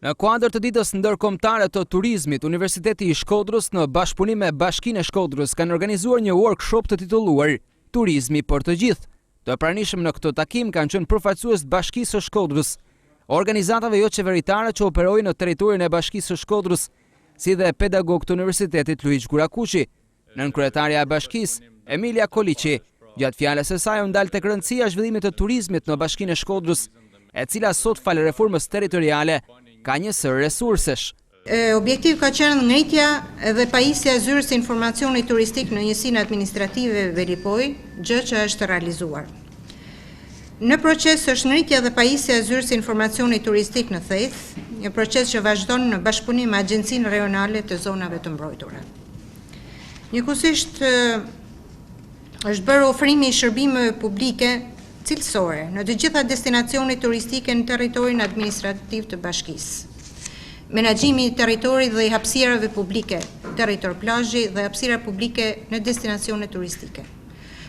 Në kuadër të ditës ndërkombëtare të turizmit, Universiteti i Shkodrës në bashkëpunim me Bashkinë e Shkodrës kanë organizuar një workshop të titulluar Turizmi për të gjithë. Të pranishëm në këtë takim kanë qenë përfaqësues të Bashkisë së Shkodrës, organizatave jo qeveritare që operojnë në territorin e Bashkisë së Shkodrës, si dhe pedagog të Universitetit Luiz Gurakuqi. Nënkryetaria e Bashkisë, Emilia Koliqi, gjatë fjalës së saj u ndal tek rëndësia e zhvillimit të turizmit në Bashkinë e Shkodrës, e cila sot falë reformës territoriale ka një sër resursesh. Objektiv ka qenë ngritja dhe pajisja e zyrës së informacionit turistik në njësinë administrative Velipoj, gjë që është realizuar. Në proces është ngritja dhe pajisja e zyrës së informacionit turistik në Theth, një proces që vazhdon në bashkëpunim me Agjencinë Rajonale të Zonave të Mbrojtura. Njëkohësisht është bërë ofrimi i shërbimeve publike cilësore në të gjitha destinacionet turistike në territorin administrativ të bashkisë. Menaxhimi i territorit dhe i hapësirave publike, territor plazhi dhe hapësira publike në destinacione turistike.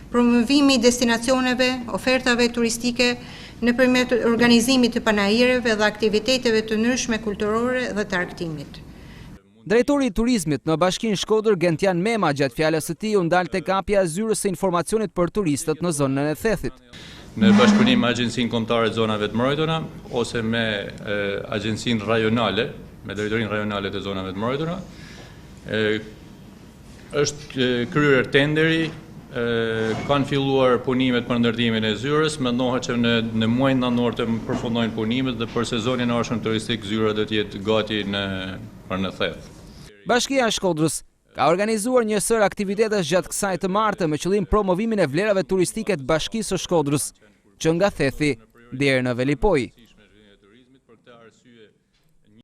Promovimi i destinacioneve, ofertave turistike nëpërmjet organizimit të panajireve dhe aktiviteteve të ndryshme kulturore dhe të argëtimit. Drejtori i turizmit në Bashkinë Shkodër, Gentian Mema, gjatë fjalës së tij u ndal tek kapja e zyrës së informacionit për turistët në zonën e Thethit. Në bashkëpunim me Agjencinë Kombëtare të Zonave të Mbrojtura ose me Agjencinë Rajonale, me Drejtorinë Rajonale të Zonave të Mbrojtura, është kryer tenderi, kanë filluar punimet për ndërtimin e zyrës, mendohet që në muajin nënor të përfundojnë punimet dhe për sezonin e arshëm turistik zyra do të jetë gati në Theth. Bashkia e Shkodrës ka organizuar një sër aktivitetesh gjatë kësaj të martë me qëllim promovimin e vlerave turistike të Bashkisë së Shkodrës, që nga Thethi deri në Velipoj.